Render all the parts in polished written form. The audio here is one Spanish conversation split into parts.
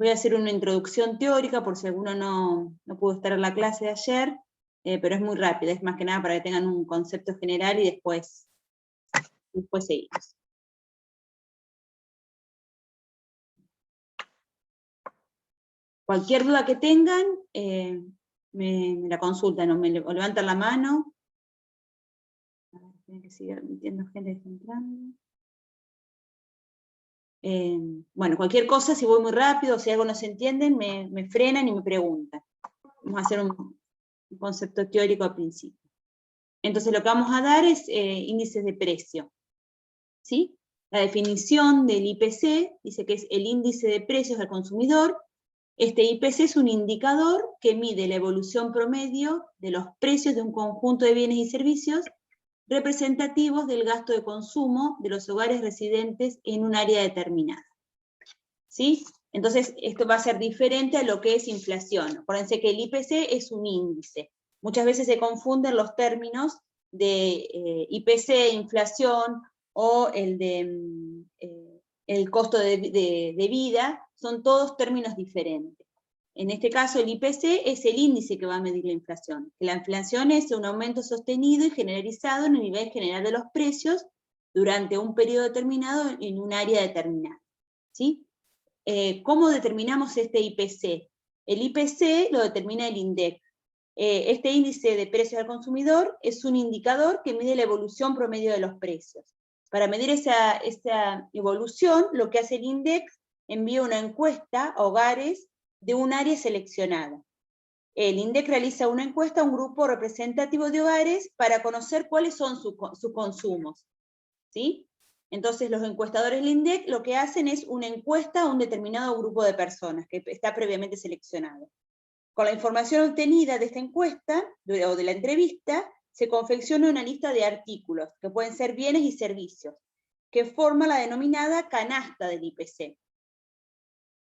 Voy a hacer una introducción teórica, por si alguno no pudo estar en la clase de ayer, pero es muy rápida, es más que nada para que tengan un concepto general y después seguimos. Cualquier duda que tengan, me la consultan o levantan la mano. A ver, tienen que seguir admitiendo gente que está entrando. Bueno, cualquier cosa, si voy muy rápido, si algo no se entienden, me frenan y me preguntan. Vamos a hacer un concepto teórico al principio. Entonces lo que vamos a dar es índices de precio. ¿Sí? La definición del IPC dice que es el índice de precios al consumidor. Este IPC es un indicador que mide la evolución promedio de los precios de un conjunto de bienes y servicios representativos del gasto de consumo de los hogares residentes en un área determinada. ¿Sí? Entonces, esto va a ser diferente a lo que es inflación. Acuérdense que el IPC es un índice. Muchas veces se confunden los términos de IPC, inflación, o el de el costo de vida, son todos términos diferentes. En este caso, el IPC es el índice que va a medir la inflación. La inflación es un aumento sostenido y generalizado en el nivel general de los precios durante un periodo determinado en un área determinada. ¿Sí? ¿Cómo determinamos este IPC? El IPC lo determina el INDEC. Este índice de precios al consumidor es un indicador que mide la evolución promedio de los precios. Para medir esa evolución, lo que hace el INDEC, envía una encuesta a hogares de un área seleccionada. El INDEC realiza una encuesta a un grupo representativo de hogares para conocer cuáles son sus consumos. ¿Sí? Entonces los encuestadores del INDEC lo que hacen es una encuesta a un determinado grupo de personas que está previamente seleccionado. Con la información obtenida de esta encuesta, o de la entrevista, se confecciona una lista de artículos, que pueden ser bienes y servicios, que forma la denominada canasta del IPC.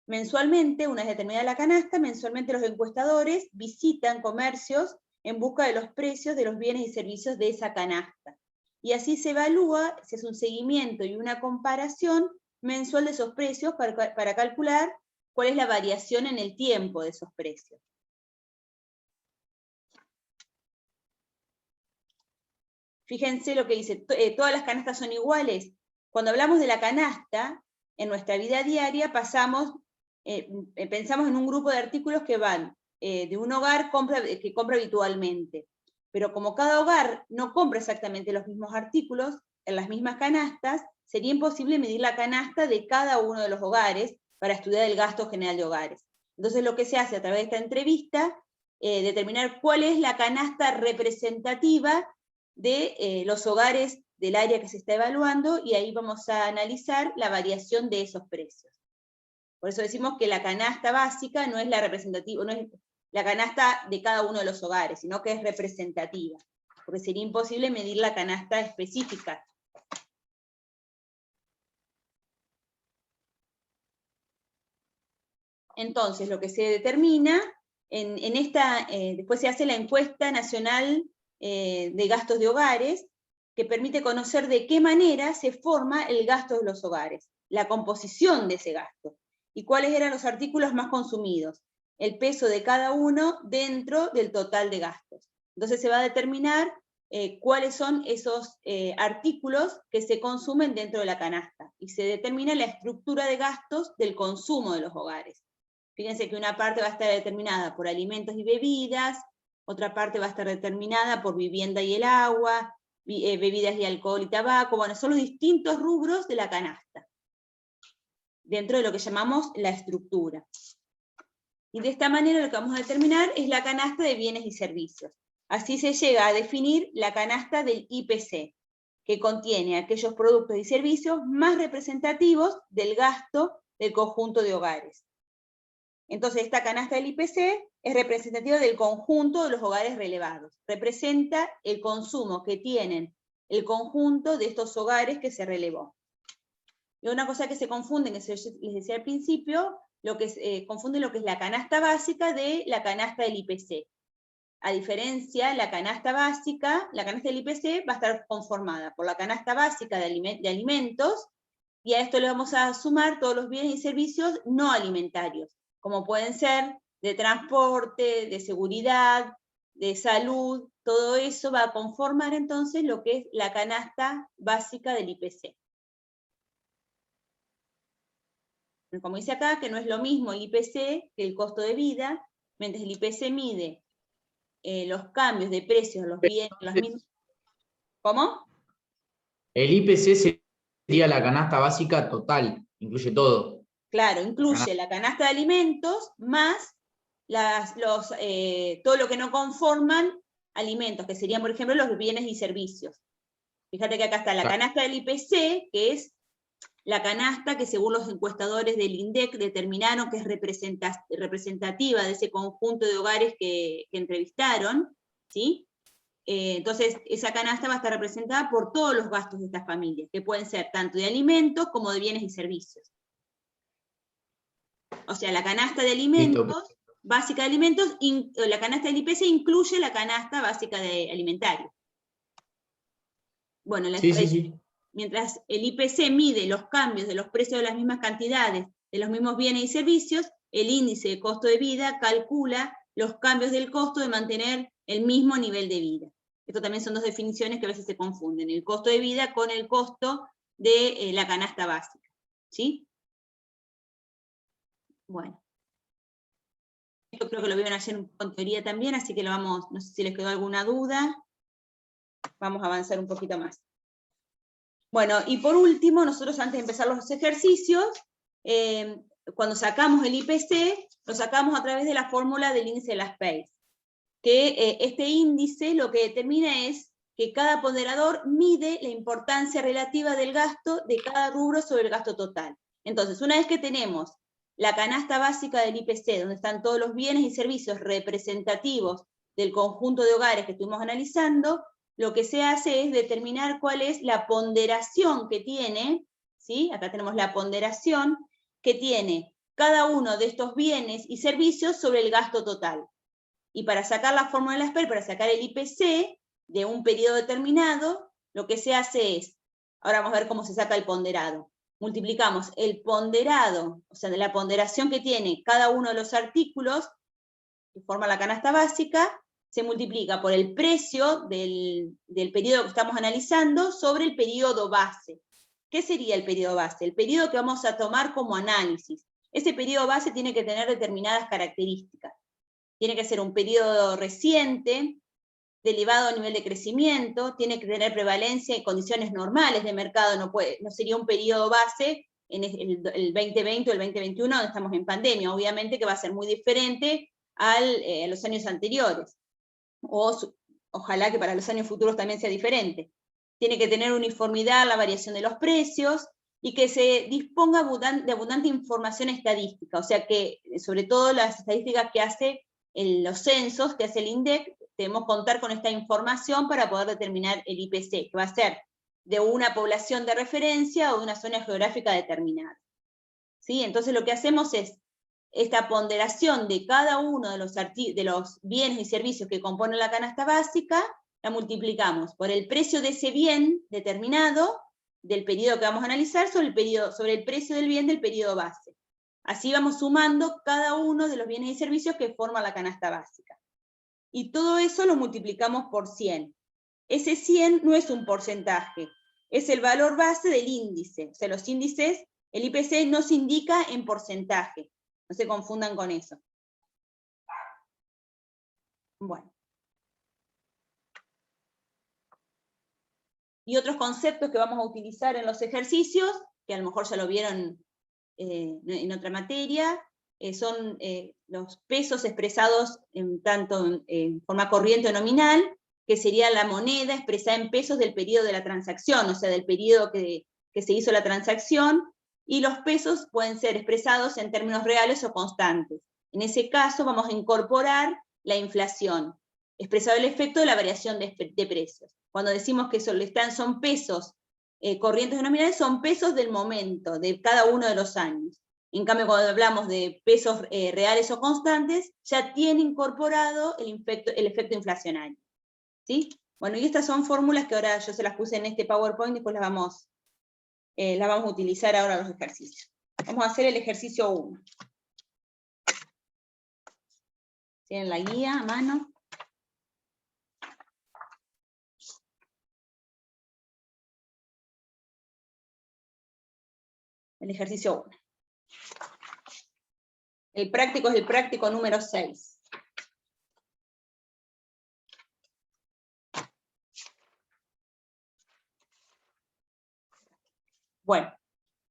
Mensualmente, una vez determinada la canasta, mensualmente los encuestadores visitan comercios en busca de los precios de los bienes y servicios de esa canasta. Y así se evalúa, se hace un seguimiento y una comparación mensual de esos precios para calcular cuál es la variación en el tiempo de esos precios. Fíjense lo que dice, todas las canastas son iguales. Cuando hablamos de la canasta, en nuestra vida diaria pensamos en un grupo de artículos que van de un hogar que compra habitualmente. Pero como cada hogar no compra exactamente los mismos artículos, en las mismas canastas, sería imposible medir la canasta de cada uno de los hogares para estudiar el gasto general de hogares. Entonces lo que se hace a través de esta entrevista, determinar cuál es la canasta representativa de los hogares del área que se está evaluando, y ahí vamos a analizar la variación de esos precios. Por eso decimos que la canasta básica no es la representativa, no es la canasta de cada uno de los hogares, sino que es representativa, porque sería imposible medir la canasta específica. Entonces, lo que se determina, después se hace la encuesta nacional de gastos de hogares, que permite conocer de qué manera se forma el gasto de los hogares, la composición de ese gasto, y cuáles eran los artículos más consumidos, el peso de cada uno dentro del total de gastos. Entonces se va a determinar cuáles son esos artículos que se consumen dentro de la canasta, y se determina la estructura de gastos del consumo de los hogares. Fíjense que una parte va a estar determinada por alimentos y bebidas, otra parte va a estar determinada por vivienda y el agua, bebidas y alcohol y tabaco. Bueno, son los distintos rubros de la canasta, dentro de lo que llamamos la estructura. Y de esta manera lo que vamos a determinar es la canasta de bienes y servicios. Así se llega a definir la canasta del IPC, que contiene aquellos productos y servicios más representativos del gasto del conjunto de hogares. Entonces, esta canasta del IPC es representativa del conjunto de los hogares relevados. Representa el consumo que tienen el conjunto de estos hogares que se relevó. Y una cosa que se confunde, que les decía al principio, confunde lo que es la canasta básica de la canasta del IPC. A diferencia, la canasta del IPC va a estar conformada por la canasta básica de alimentos, y a esto le vamos a sumar todos los bienes y servicios no alimentarios, como pueden ser de transporte, de seguridad, de salud, todo eso va a conformar entonces lo que es la canasta básica del IPC. Como dice acá, que no es lo mismo el IPC que el costo de vida, mientras el IPC mide los cambios de precios, los bienes, los mismos. ¿Cómo? El IPC sería la canasta básica total, incluye todo. Claro, incluye la canasta de alimentos más todo lo que no conforman alimentos, que serían, por ejemplo, los bienes y servicios. Fíjate que acá está la canasta del IPC, que es la canasta que según los encuestadores del INDEC determinaron que es representativa de ese conjunto de hogares que entrevistaron, ¿sí? Entonces, esa canasta va a estar representada por todos los gastos de estas familias, que pueden ser tanto de alimentos como de bienes y servicios. O sea, la canasta de alimentos, básica de alimentos, la canasta del IPC incluye la canasta básica de alimentario. Bueno, mientras el IPC mide los cambios de los precios de las mismas cantidades, de los mismos bienes y servicios, el índice de costo de vida calcula los cambios del costo de mantener el mismo nivel de vida. Esto también son dos definiciones que a veces se confunden, el costo de vida con el costo de la canasta básica, ¿sí? Bueno. Esto creo que lo vieron ayer con teoría también, así que lo vamos, no sé si les quedó alguna duda. Vamos a avanzar un poquito más. Bueno, y por último, nosotros antes de empezar los ejercicios, cuando sacamos el IPC, lo sacamos a través de la fórmula del índice de las PEIs. Que este índice lo que determina es que cada ponderador mide la importancia relativa del gasto de cada rubro sobre el gasto total. Entonces, una vez que tenemos la canasta básica del IPC, donde están todos los bienes y servicios representativos del conjunto de hogares que estuvimos analizando, lo que se hace es determinar cuál es la ponderación que tiene, ¿sí? Acá tenemos la ponderación que tiene cada uno de estos bienes y servicios sobre el gasto total. Y para sacar la fórmula de la SPER, para sacar el IPC de un periodo determinado, lo que se hace es, ahora vamos a ver cómo se saca el ponderado. Multiplicamos el ponderado, o sea, de la ponderación que tiene cada uno de los artículos, que forma la canasta básica, se multiplica por el precio del periodo que estamos analizando sobre el periodo base. ¿Qué sería el periodo base? El periodo que vamos a tomar como análisis. Ese periodo base tiene que tener determinadas características. Tiene que ser un periodo reciente, de elevado nivel de crecimiento, tiene que tener prevalencia y condiciones normales de mercado, no sería un periodo base en el 2020 o el 2021, donde estamos en pandemia, obviamente que va a ser muy diferente a los años anteriores. Ojalá que para los años futuros también sea diferente. Tiene que tener uniformidad la variación de los precios y que se disponga de abundante información estadística, o sea que sobre todo las estadísticas que hace los censos, que hace el INDEC, debemos contar con esta información para poder determinar el IPC, que va a ser de una población de referencia o de una zona geográfica determinada. ¿Sí? Entonces lo que hacemos es esta ponderación de cada uno de los bienes y servicios que componen la canasta básica, la multiplicamos por el precio de ese bien determinado, del periodo que vamos a analizar, sobre el precio del bien del periodo base. Así vamos sumando cada uno de los bienes y servicios que forman la canasta básica. Y todo eso lo multiplicamos por 100. Ese 100 no es un porcentaje, es el valor base del índice. O sea, los índices, el IPC no se indica en porcentaje. No se confundan con eso. Bueno. Y otros conceptos que vamos a utilizar en los ejercicios, que a lo mejor ya lo vieron en otra materia, son los pesos expresados tanto en forma corriente o nominal, que sería la moneda expresada en pesos del periodo de la transacción, o sea, del periodo que se hizo la transacción, y los pesos pueden ser expresados en términos reales o constantes. En ese caso vamos a incorporar la inflación, expresado el efecto de la variación de precios. Cuando decimos que son pesos corrientes o nominales, son pesos del momento, de cada uno de los años. En cambio, cuando hablamos de pesos reales o constantes, ya tiene incorporado el efecto inflacionario. ¿Sí? Bueno, y estas son fórmulas que ahora yo se las puse en este PowerPoint y después las vamos a utilizar ahora en los ejercicios. Vamos a hacer el ejercicio 1. Tienen la guía a mano. El ejercicio 1. El práctico es el práctico número 6. Bueno,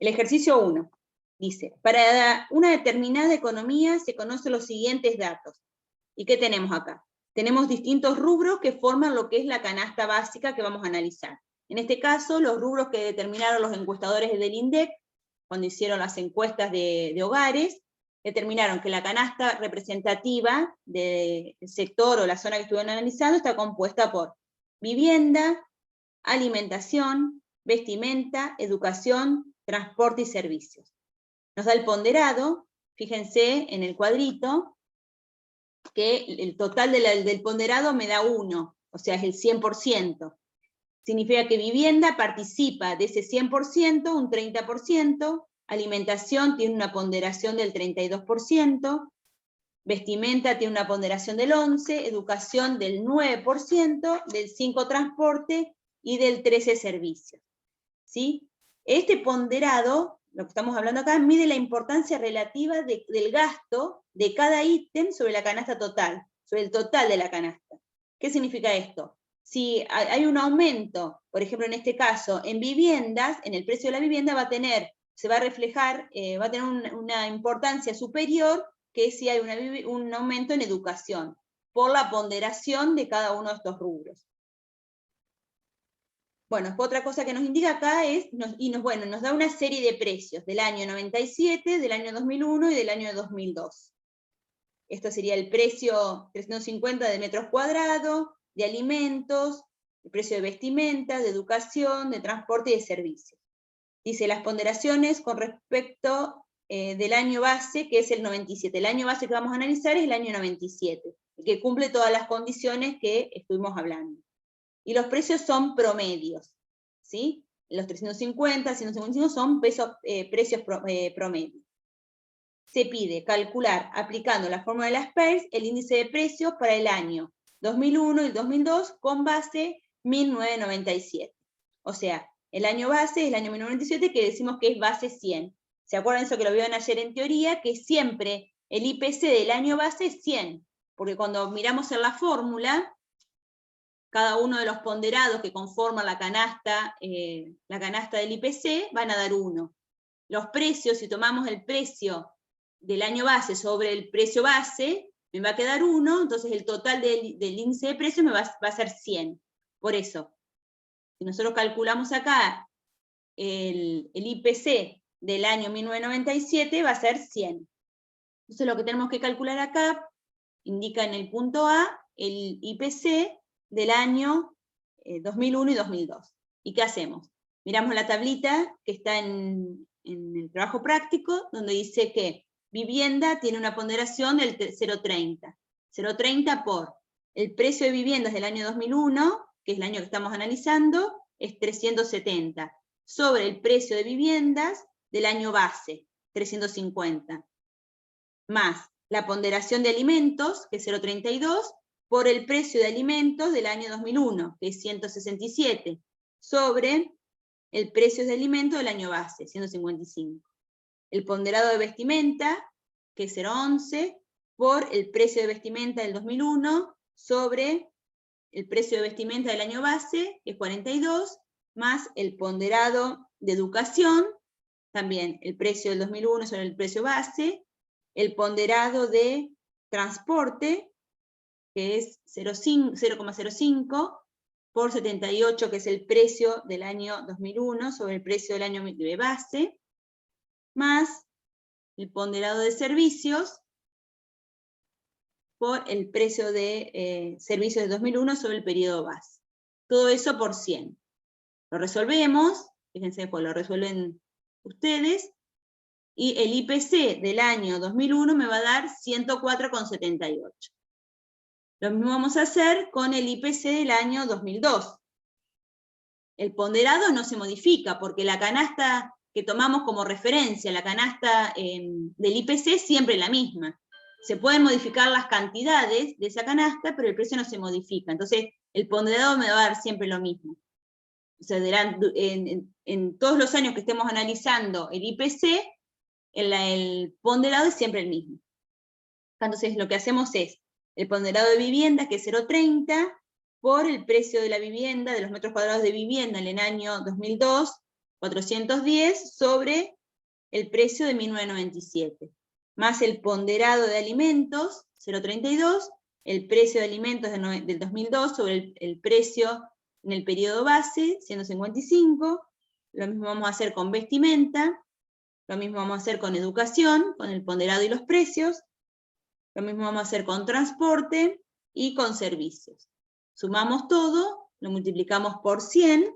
el ejercicio 1 dice, para una determinada economía se conocen los siguientes datos. ¿Y qué tenemos acá? Tenemos distintos rubros que forman lo que es la canasta básica que vamos a analizar. En este caso, los rubros que determinaron los encuestadores del INDEC, cuando hicieron las encuestas de hogares, determinaron que la canasta representativa del sector o la zona que estuvieron analizando está compuesta por vivienda, alimentación, vestimenta, educación, transporte y servicios. Nos da el ponderado, fíjense en el cuadrito, que el total del ponderado me da 1, o sea, es el 100%. Significa que vivienda participa de ese 100%, un 30%, alimentación tiene una ponderación del 32%, vestimenta tiene una ponderación del 11%, educación del 9%, del 5% transporte y del 13% servicios. ¿Sí? Este ponderado, lo que estamos hablando acá, mide la importancia relativa del gasto de cada ítem sobre la canasta total, sobre el total de la canasta. ¿Qué significa esto? Si hay un aumento, por ejemplo en este caso, en viviendas, en el precio de la vivienda se va a reflejar, va a tener una importancia superior que si hay un aumento en educación, por la ponderación de cada uno de estos rubros. Bueno, otra cosa que nos indica acá es, nos da una serie de precios del año 97, del año 2001 y del año 2002. Esto sería el precio 350 de metros cuadrados, de alimentos, el precio de vestimenta, de educación, de transporte y de servicios. Dice las ponderaciones con respecto del año base, que es el 97. El año base que vamos a analizar es el año 97, que cumple todas las condiciones que estuvimos hablando. Y los precios son promedios, ¿sí? Los 350, 155 son precios promedio. Se pide calcular, aplicando la fórmula de las PERS, el índice de precios para el año 2001 y el 2002 con base 1997. O sea, el año base es el año 1997, que decimos que es base 100. ¿Se acuerdan eso que lo vieron ayer en teoría? Que siempre el IPC del año base es 100, porque cuando miramos en la fórmula, cada uno de los ponderados que conforman la canasta del IPC van a dar 1. Los precios, si tomamos el precio del año base sobre el precio base, me va a quedar 1, entonces el total del índice de precios va a ser 100. Por eso, si nosotros calculamos acá el IPC del año 1997, va a ser 100. Entonces lo que tenemos que calcular acá, indica en el punto A, el IPC del año 2001 y 2002. ¿Y qué hacemos? Miramos la tablita que está en el trabajo práctico, donde dice que vivienda tiene una ponderación del 0,30. 0,30 por el precio de viviendas del año 2001, que es el año que estamos analizando, es 370, sobre el precio de viviendas del año base, 350, más la ponderación de alimentos, que es 0,32, por el precio de alimentos del año 2001, que es 167, sobre el precio de alimentos del año base, 155. El ponderado de vestimenta, que es 0,11, por el precio de vestimenta del 2001, sobre el precio de vestimenta del año base, que es 42, más el ponderado de educación, también el precio del 2001 sobre el precio base, el ponderado de transporte, que es 0,05, por 78, que es el precio del año 2001 sobre el precio del año de base, más el ponderado de servicios, por el precio de servicios de 2001 sobre el periodo base. Todo eso por 100. Lo resolvemos, fíjense, pues lo resuelven ustedes, y el IPC del año 2001 me va a dar 104,78. Lo mismo vamos a hacer con el IPC del año 2002. El ponderado no se modifica, porque la canasta que tomamos como referencia, la canasta del IPC, es siempre la misma. se pueden modificar las cantidades de esa canasta, pero el precio no se modifica. Entonces, el ponderado me va a dar siempre lo mismo. O sea, en todos los años que estemos analizando el IPC, el ponderado es siempre el mismo. Entonces, lo que hacemos es, el ponderado de vivienda, que es 0,30, por el precio de la vivienda, de los metros cuadrados de vivienda en el año 2002, 410, sobre el precio de 1997. Más el ponderado de alimentos, 0,32, el precio de alimentos del 2002 sobre el precio en el periodo base, 155, lo mismo vamos a hacer con vestimenta, lo mismo vamos a hacer con educación, con el ponderado y los precios, lo mismo vamos a hacer con transporte y con servicios. Sumamos todo, lo multiplicamos por 100,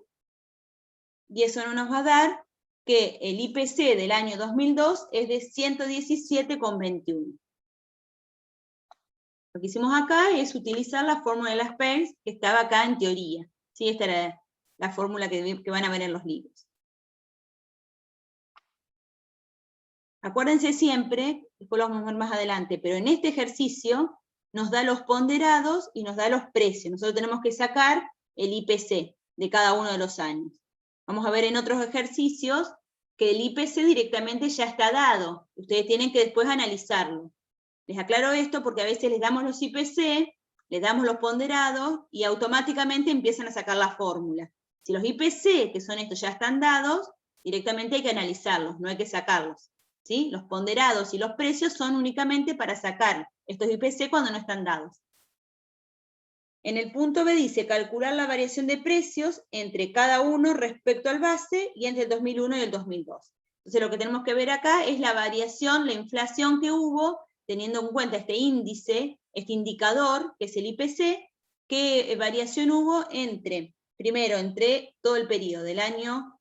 y eso nos va a dar que el IPC del año 2002 es de 117,21. Lo que hicimos acá es utilizar la fórmula de las Peirce, que estaba acá en teoría. ¿Sí? Esta era la fórmula que van a ver en los libros. Acuérdense siempre, después lo vamos a ver más adelante, pero en este ejercicio nos da los ponderados y nos da los precios. Nosotros tenemos que sacar el IPC de cada uno de los años. Vamos a ver en otros ejercicios que el IPC directamente ya está dado. Ustedes tienen que después analizarlo. Les aclaro esto porque a veces les damos los IPC, les damos los ponderados y automáticamente empiezan a sacar la fórmula. Si los IPC, que son estos, ya están dados, directamente hay que analizarlos, no hay que sacarlos. ¿Sí? Los ponderados y los precios son únicamente para sacar estos IPC cuando no están dados. En el punto B dice calcular la variación de precios entre cada uno respecto al base y entre el 2001 y el 2002. Entonces lo que tenemos que ver acá es la variación, la inflación que hubo, teniendo en cuenta este índice, este indicador, que es el IPC, qué variación hubo primero entre todo el periodo, del año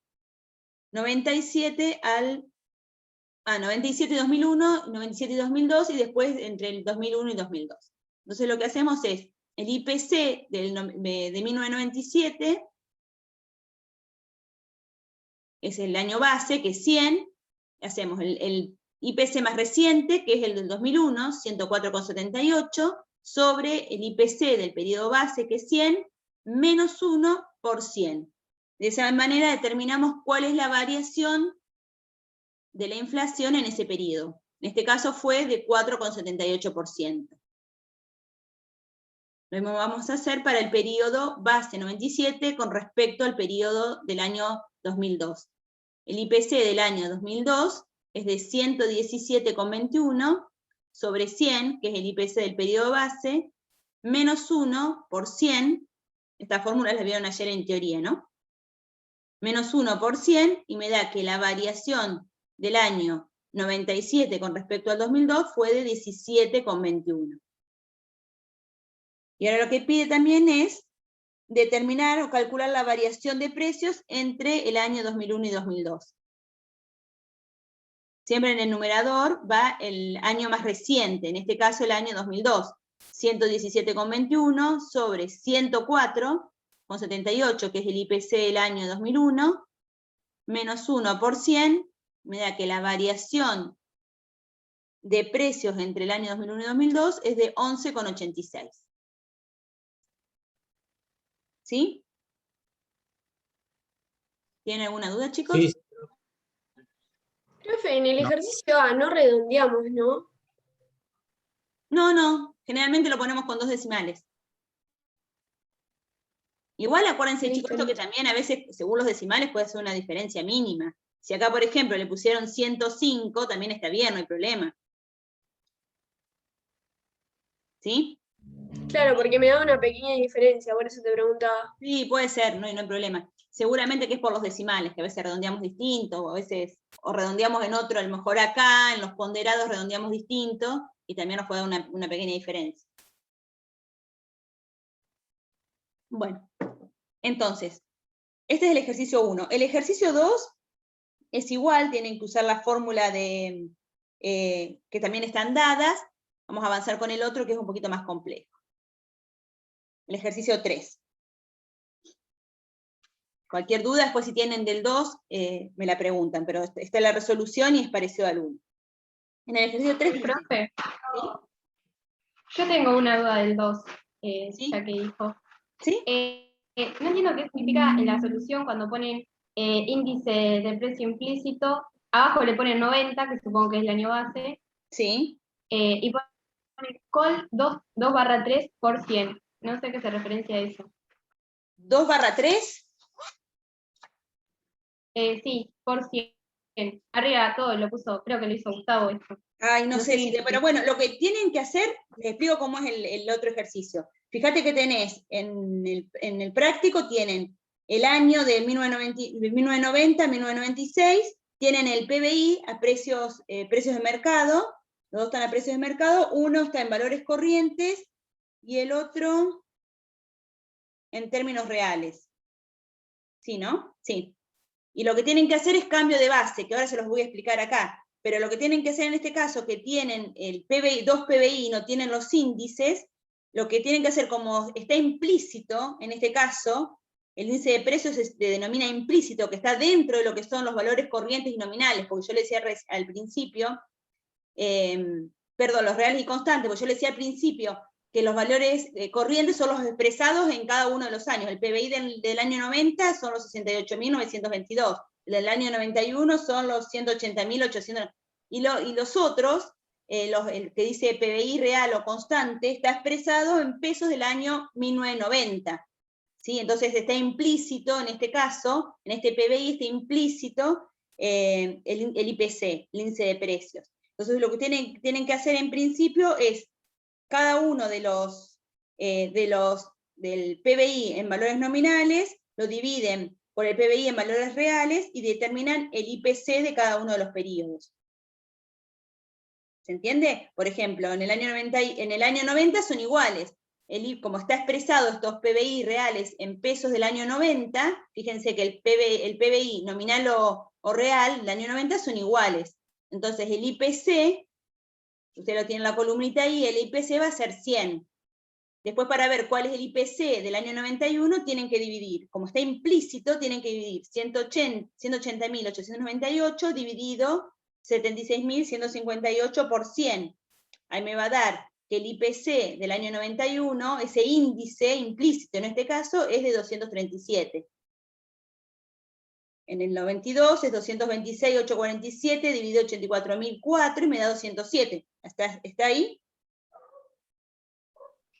97 97 y 2001, 97 y 2002, y después entre el 2001 y 2002. Entonces lo que hacemos es, el IPC de 1997, es el año base, que es 100, hacemos el IPC más reciente, que es el del 2001, 104,78, sobre el IPC del periodo base, que es 100, menos 1 por 100. De esa manera determinamos cuál es la variación de la inflación en ese periodo. En este caso fue de 4,78%. Lo mismo vamos a hacer para el periodo base 97 con respecto al periodo del año 2002. El IPC del año 2002 es de 117,21 sobre 100, que es el IPC del periodo base, menos 1 por 100, estas fórmulas las vieron ayer en teoría, ¿no? Menos 1 por 100, y me da que la variación del año 97 con respecto al 2002 fue de 17,21. Y ahora lo que pide también es determinar o calcular la variación de precios entre el año 2001 y 2002. Siempre en el numerador va el año más reciente, en este caso el año 2002. 117,21 sobre 104,78, que es el IPC del año 2001, menos 1 por 100, me da que la variación de precios entre el año 2001 y 2002 es de 11,86. ¿Sí? ¿Tienen alguna duda, chicos? Sí. Profe, en el ejercicio A no redondeamos, ¿no? No, generalmente lo ponemos con 2 decimales. Igual acuérdense, chicos, esto que también a veces, según los decimales, puede ser una diferencia mínima. Si acá, por ejemplo, le pusieron 105, también está bien, no hay problema. ¿Sí? Claro, porque me da una pequeña diferencia, por eso te preguntaba. Sí, puede ser, no hay problema. Seguramente que es por los decimales, que a veces redondeamos distinto, o a veces o redondeamos en otro, a lo mejor acá, en los ponderados redondeamos distinto, y también nos puede dar una pequeña diferencia. Bueno, entonces, este es el ejercicio 1. El ejercicio 2 es igual, tienen que usar la fórmula de que también están dadas. Vamos a avanzar con el otro, que es un poquito más complejo. El ejercicio 3. Cualquier duda, después si tienen del 2, me la preguntan, pero está la resolución y es parecido al 1. En el ejercicio 3... Profe, ¿sí? Yo tengo una duda del 2, ¿Sí? ya que dijo. ¿Sí? No entiendo qué significa en la solución cuando ponen índice de precio implícito, abajo le ponen 90, que supongo que es el año base, Sí. y ponen col 2/3%. No sé qué se referencia a eso. 2/3. Sí, por 100. Arriba todo lo puso, creo que lo hizo Gustavo esto. Ay, no No sé, sé Silvia, pero bueno, lo que tienen que hacer, les explico cómo es el otro ejercicio. Fíjate que tenés, en el práctico tienen el año de 1990 a 1996, tienen el PBI a precios de mercado, los dos están a precios de mercado, uno está en valores corrientes y el otro en términos reales. ¿Sí, no? Sí. Y lo que tienen que hacer es cambio de base, que ahora se los voy a explicar acá. Pero lo que tienen que hacer en este caso, que tienen el PBI, 2 PBI y no tienen los índices, lo que tienen que hacer, como está implícito, en este caso, el índice de precios se denomina implícito, que está dentro de lo que son los valores corrientes y nominales, porque yo le decía al principio, perdón, los reales y constantes, porque yo le decía al principio que los valores corrientes son los expresados en cada uno de los años. El PBI del año 90 son los 68.922, el del año 91 son los 180.800, y los otros, el que dice PBI real o constante, está expresado en pesos del año 1990. ¿Sí? Entonces está implícito, en este caso, en este PBI está implícito el IPC, el índice de precios. Entonces lo que tienen que hacer en principio es cada uno del PBI en valores nominales, lo dividen por el PBI en valores reales y determinan el IPC de cada uno de los periodos. ¿Se entiende? Por ejemplo, en el año 90 son iguales. Como está expresado estos PBI reales en pesos del año 90, fíjense que el PBI nominal o real del año 90 son iguales. Entonces el IPC, usted lo tiene en la columnita ahí, el IPC va a ser 100. Después, para ver cuál es el IPC del año 91, tienen que dividir. Como está implícito, tienen que dividir 180.898 dividido 76.158 por 100. Ahí me va a dar que el IPC del año 91, ese índice implícito en este caso, es de 237. En el 92 es 226.847 dividido 84.004 y me da 207. ¿Está ahí?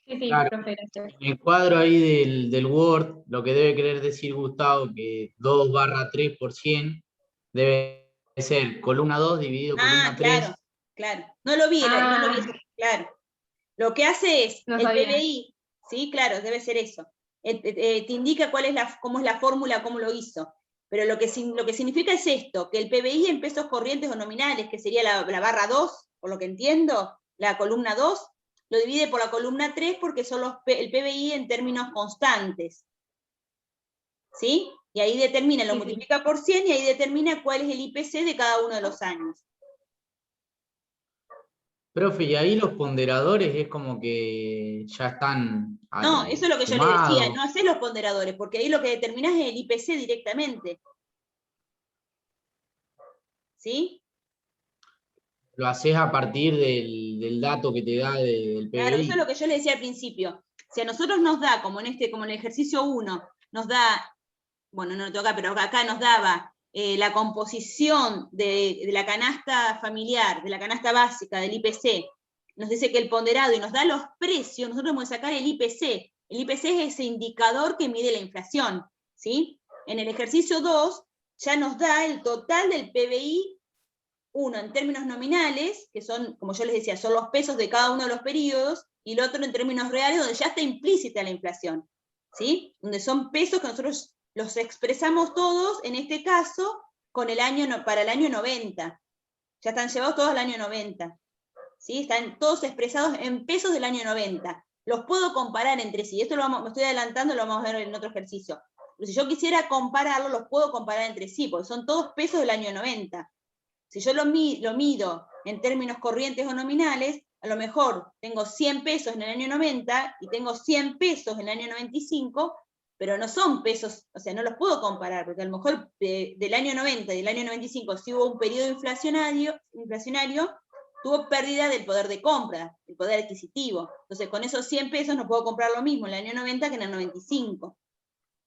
Sí, sí, Claro. profe, gracias. En el cuadro ahí del Word, lo que debe querer decir Gustavo, que 2/3% debe ser columna 2 dividido columna 3. Claro. No lo vi, claro. Lo que hace es, No el sabía. PBI, ¿sí? Claro, debe ser eso. Te indica cómo es la fórmula, cómo lo hizo. Pero lo que significa es esto, que el PBI en pesos corrientes o nominales, que sería la barra 2, por lo que entiendo, la columna 2, lo divide por la columna 3 porque son el PBI en términos constantes. ¿Sí? Y ahí determina, lo multiplica por 100 y ahí determina cuál es el IPC de cada uno de los años. Profe, y ahí los ponderadores es como que ya están No, eso es lo que yo le decía, sumados. no haces los ponderadores, porque ahí lo que determinás es el IPC directamente. ¿Sí? Lo haces a partir del dato que te da del PBI. Claro, eso es lo que yo le decía al principio. Si a nosotros nos da, como en el ejercicio 1, nos da, bueno, no lo toca, pero acá nos daba la composición de la canasta familiar, de la canasta básica, del IPC, nos dice que el ponderado y nos da los precios, nosotros vamos a sacar el IPC. El IPC es ese indicador que mide la inflación, ¿sí? En el ejercicio 2 ya nos da el total del PBI, uno en términos nominales, que son, como yo les decía, son los pesos de cada uno de los periodos, y el otro en términos reales, donde ya está implícita la inflación, ¿sí? Donde son pesos que nosotros los expresamos todos, en este caso, para el año 90. Ya están llevados todos al año 90. ¿Sí? Están todos expresados en pesos del año 90. Los puedo comparar entre sí. Esto me estoy adelantando, lo vamos a ver en otro ejercicio. Pero si yo quisiera compararlo, los puedo comparar entre sí, porque son todos pesos del año 90. Si yo lo mido en términos corrientes o nominales, a lo mejor tengo 100 pesos en el año 90 y tengo 100 pesos en el año 95, pero no son pesos, o sea, no los puedo comparar, porque a lo mejor del año 90 y del año 95, si hubo un periodo inflacionario, tuvo pérdida del poder de compra, del poder adquisitivo. Entonces, con esos 100 pesos no puedo comprar lo mismo en el año 90 que en el 95.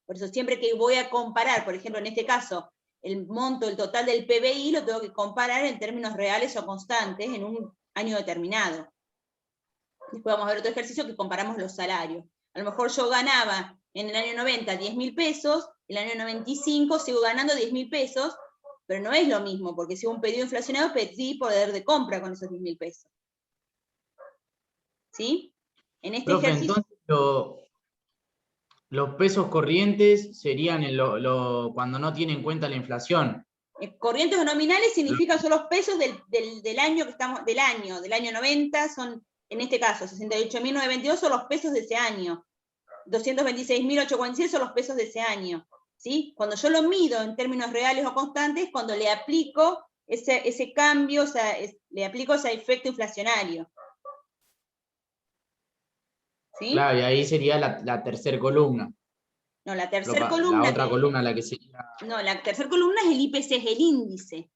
Por eso siempre que voy a comparar, por ejemplo, en este caso, el monto, el total del PBI, lo tengo que comparar en términos reales o constantes en un año determinado. Después vamos a ver otro ejercicio que comparamos los salarios. A lo mejor yo ganaba en el año 90 10.000 pesos, en el año 95 sigo ganando 10.000 pesos, pero no es lo mismo, porque si hubo un pedido inflacionado, pedí poder de compra con esos 10.000 pesos. ¿Sí? En este Profe, ejercicio... entonces los pesos corrientes serían cuando no tienen en cuenta la inflación. Corrientes o nominales significan son los pesos del año que estamos, del año 90, son, en este caso, 68.922 son los pesos de ese año. 226.846 son los pesos de ese año. ¿Sí? Cuando yo lo mido en términos reales o constantes, cuando le aplico ese cambio, o sea, le aplico ese efecto inflacionario. ¿Sí? Claro, y ahí sería la tercera columna. No, la tercera columna... La otra columna, la que sería... No, la tercera columna es el IPC, es el índice.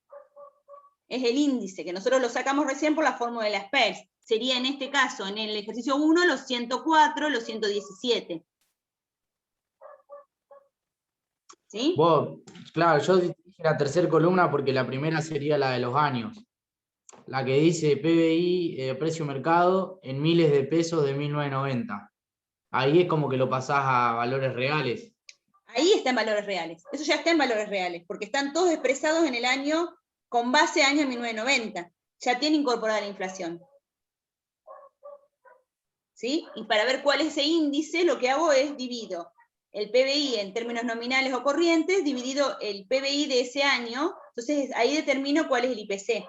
Es el índice, que nosotros lo sacamos recién por la fórmula de las PERS. Sería en este caso, en el ejercicio 1, los 104, los 117. ¿Sí? Claro, yo dije la tercera columna porque la primera sería la de los años. La que dice PBI, precio mercado, en miles de pesos de 1990. Ahí es como que lo pasás a valores reales. Ahí está en valores reales. Eso ya está en valores reales, porque están todos expresados en el año, con base a año 1990. Ya tiene incorporada la inflación. ¿Sí? Y para ver cuál es ese índice, lo que hago es divido el PBI en términos nominales o corrientes, dividido el PBI de ese año, entonces ahí determino cuál es el IPC.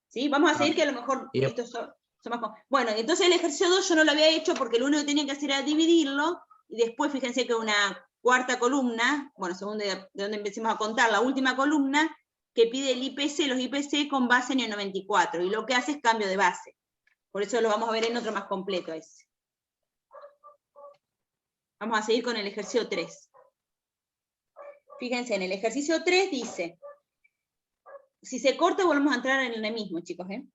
¿Sí? Vamos a seguir que a lo mejor estos son más... Bueno, entonces el ejercicio 2 yo no lo había hecho porque lo único que tenía que hacer era dividirlo, y después fíjense que una cuarta columna, bueno, según de donde empecemos a contar, la última columna, que pide el IPC, los IPC con base en el 94, y lo que hace es cambio de base. Por eso lo vamos a ver en otro más completo ese. Vamos a seguir con el ejercicio 3. Fíjense, en el ejercicio 3 dice, si se corta volvemos a entrar en el mismo, chicos. En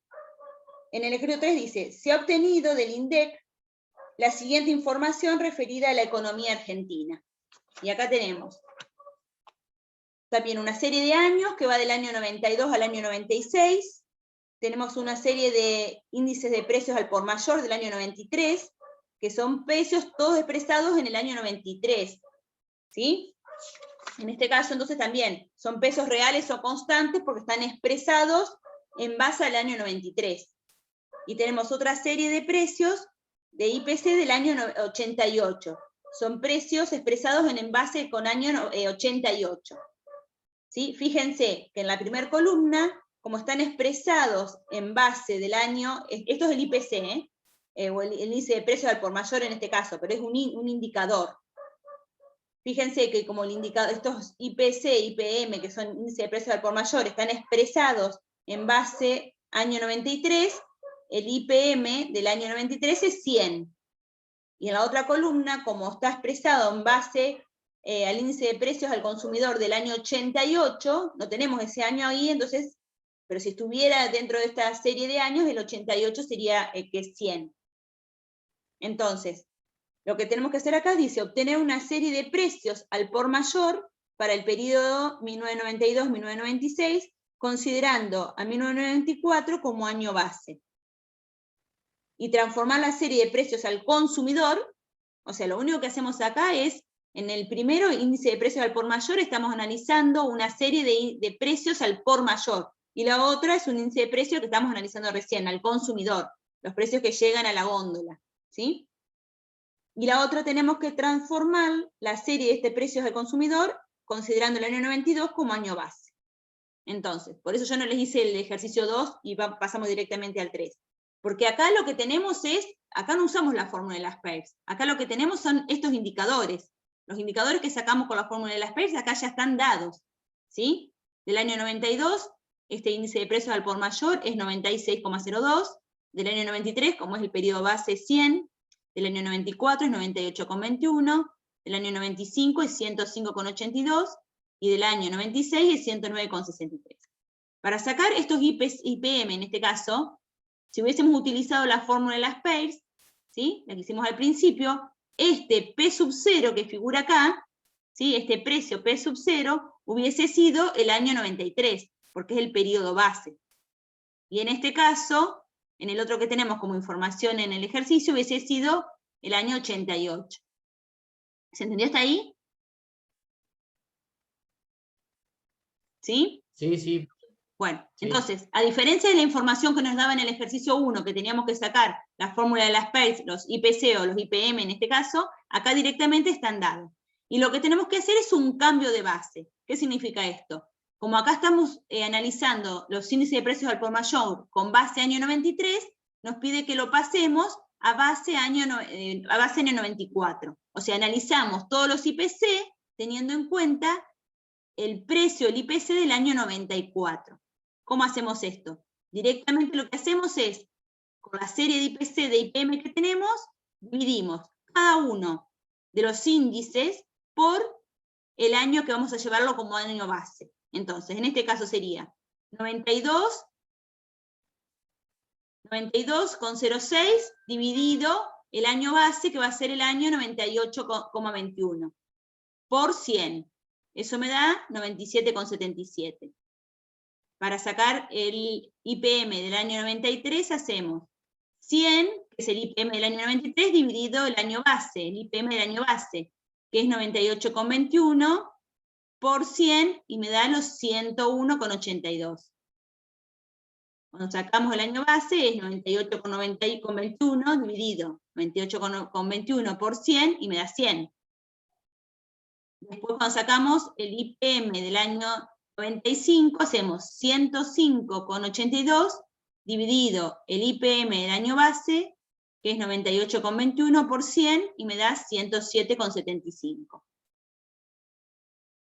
el ejercicio 3 dice, se ha obtenido del INDEC la siguiente información referida a la economía argentina. Y acá tenemos también una serie de años que va del año 92 al año 96. Tenemos una serie de índices de precios al por mayor del año 93, que son precios todos expresados en el año 93. ¿Sí? En este caso, entonces, también son pesos reales o constantes porque están expresados en base al año 93. Y tenemos otra serie de precios de IPC del año 88. Son precios expresados en base con año 88. ¿Sí? Fíjense que en la primera columna, como están expresados en base del año, esto es el IPC, o el índice de precios al por mayor en este caso, pero es un indicador. Fíjense que como el indicador, estos IPC, IPM, que son índice de precios al por mayor, están expresados en base año 93, el IPM del año 93 es 100. Y en la otra columna, como está expresado en base al índice de precios al consumidor del año 88, no tenemos ese año ahí, entonces, pero si estuviera dentro de esta serie de años, el 88 sería que es 100. Entonces, lo que tenemos que hacer acá dice, obtener una serie de precios al por mayor para el periodo 1992-1996, considerando a 1994 como año base. Y transformar la serie de precios al consumidor, o sea, lo único que hacemos acá es, en el primero índice de precios al por mayor, estamos analizando una serie de precios al por mayor, y la otra es un índice de precios que estamos analizando recién, al consumidor, los precios que llegan a la góndola, ¿sí? Y la otra tenemos que transformar la serie de precios al consumidor, considerando el año 92 como año base. Entonces, por eso yo no les hice el ejercicio 2 y pasamos directamente al 3. Porque acá lo que tenemos es, acá no usamos la fórmula de las PERS, acá lo que tenemos son estos indicadores. Los indicadores que sacamos con la fórmula de las PERS acá ya están dados, ¿sí? Del año 92, este índice de precios al por mayor es 96,02, del año 93, como es el periodo base, 100, del año 94 es 98,21, del año 95 es 105,82, y del año 96 es 109,63. Para sacar estos IPM, en este caso, si hubiésemos utilizado la fórmula de las pairs, ¿sí? La que hicimos al principio, este P sub 0 que figura acá, ¿sí? Este precio P sub 0 hubiese sido el año 93, porque es el periodo base. Y en este caso, en el otro que tenemos como información en el ejercicio, hubiese sido el año 88. ¿Se entendió hasta ahí? ¿Sí? Sí, sí. Bueno, Sí. entonces, a diferencia de la información que nos daba en el ejercicio 1, que teníamos que sacar la fórmula de las pairs, los IPC o los IPM en este caso, acá directamente están dados. Y lo que tenemos que hacer es un cambio de base. ¿Qué significa esto? Como acá estamos analizando los índices de precios al por mayor con base año 93, nos pide que lo pasemos a base año 94. O sea, analizamos todos los IPC teniendo en cuenta el precio, el IPC del año 94. ¿Cómo hacemos esto? Directamente lo que hacemos es, con la serie de IPC de IPM que tenemos, dividimos cada uno de los índices por el año que vamos a llevarlo como año base. Entonces, en este caso sería 92,06 dividido el año base, que va a ser el año 98,21, por 100. Eso me da 97,77. Para sacar el IPM del año 93 hacemos 100, que es el IPM del año 93, dividido el año base, el IPM del año base, que es 98,21, por 100, y me da los 101,82. Cuando sacamos el año base es 98,21 dividido 98,21 por 100, y me da 100. Después cuando sacamos el IPM del año 95, hacemos 105,82 dividido el IPM del año base, que es 98,21 por 100, y me da 107,75.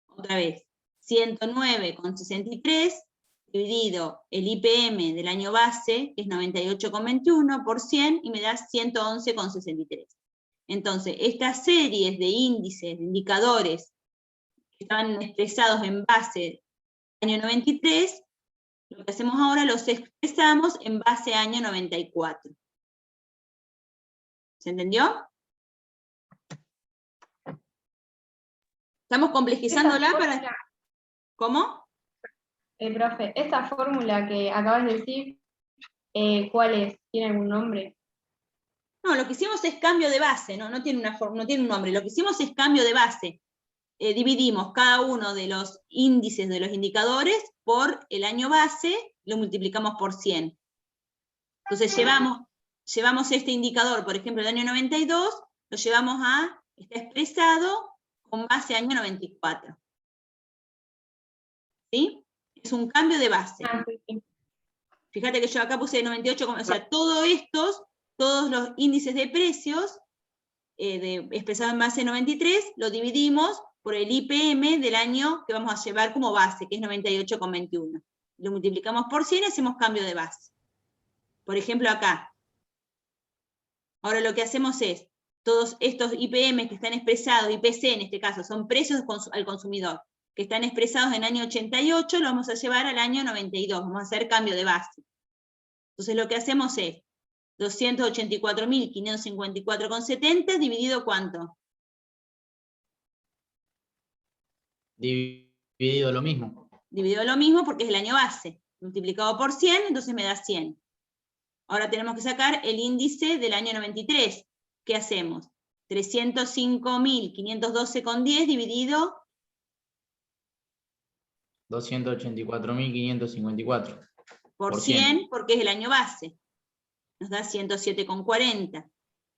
Otra vez, 109,63 dividido el IPM del año base, que es 98,21 por 100, y me da 111,63. Entonces, estas series de índices, de indicadores, que estaban expresados en base año 93, lo que hacemos ahora los expresamos en base año 94. ¿Se entendió? Estamos complejizándola para... ¿Cómo? Profe, esta fórmula que acabas de decir, ¿cuál es? ¿Tiene algún nombre? No, lo que hicimos es cambio de base, no tiene un nombre. Lo que hicimos es cambio de base. Dividimos cada uno de los índices de los indicadores por el año base, lo multiplicamos por 100. Entonces llevamos este indicador, por ejemplo, el año 92, lo llevamos está expresado con base año 94. ¿Sí? Es un cambio de base. Sí. Fíjate que yo acá puse 98, o sea, todos los índices de precios expresados en base 93, lo dividimos por el IPM del año que vamos a llevar como base, que es 98,21. Lo multiplicamos por 100 y hacemos cambio de base. Por ejemplo, acá. Ahora lo que hacemos es, todos estos IPM que están expresados, IPC en este caso, son precios al consumidor, que están expresados en año 88, lo vamos a llevar al año 92, vamos a hacer cambio de base. Entonces lo que hacemos es 284.554,70 dividido ¿cuánto? Dividido lo mismo. Dividido lo mismo porque es el año base, multiplicado por 100, entonces me da 100. Ahora tenemos que sacar el índice del año 93. ¿Qué hacemos? 305.512,10 dividido 284.554. por 100, porque es el año base. Nos da 107,40.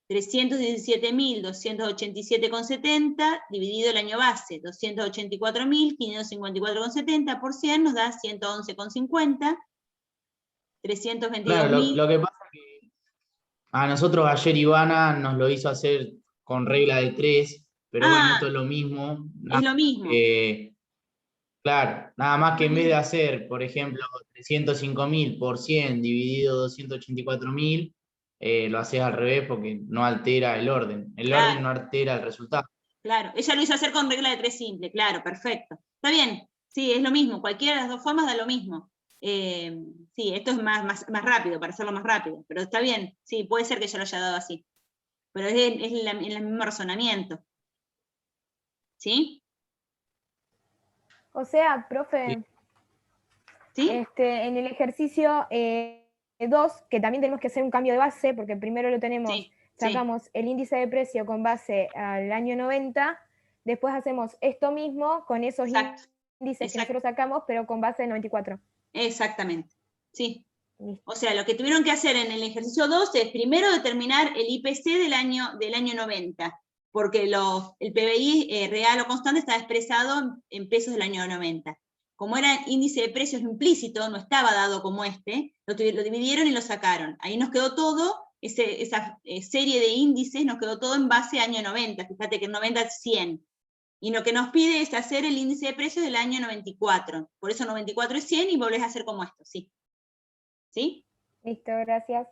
317.287,70 dividido el año base. 284.554,70 por 100 nos da 111,50. 322.000. Claro, lo que pasa es que a nosotros ayer Ivana nos lo hizo hacer con regla de 3, pero bueno, esto es lo mismo. Es lo mismo. Claro, nada más que en vez de hacer, por ejemplo, 305.000 por 100 dividido 284.000, lo haces al revés porque no altera el orden. El orden no altera el resultado. Claro, ella lo hizo hacer con regla de 3 simple, claro, perfecto. Está bien, sí, es lo mismo, cualquiera de las dos formas da lo mismo. Sí, esto es más rápido, para hacerlo más rápido, pero está bien, sí, puede ser que yo lo haya dado así. Pero es en el mismo razonamiento. ¿Sí? O sea, profe, ¿Sí? en el ejercicio 2, que también tenemos que hacer un cambio de base, porque primero lo tenemos, Sí, sacamos el índice de precio con base al año 90, después hacemos esto mismo con esos Exacto, índices que exacto. nosotros sacamos, pero con base del 94. Exactamente. Sí. Listo. O sea, lo que tuvieron que hacer en el ejercicio 2 es primero determinar el IPC del año 90, porque el PBI real o constante estaba expresado en pesos del año 90. Como era índice de precios implícito, no estaba dado como lo dividieron y lo sacaron. Ahí nos quedó todo, esa serie de índices, nos quedó todo en base año 90. Fíjate que el 90 es 100. Y lo que nos pide es hacer el índice de precios del año 94. Por eso 94 es 100 y volvés a hacer como esto, ¿sí? ¿Sí? Listo, gracias.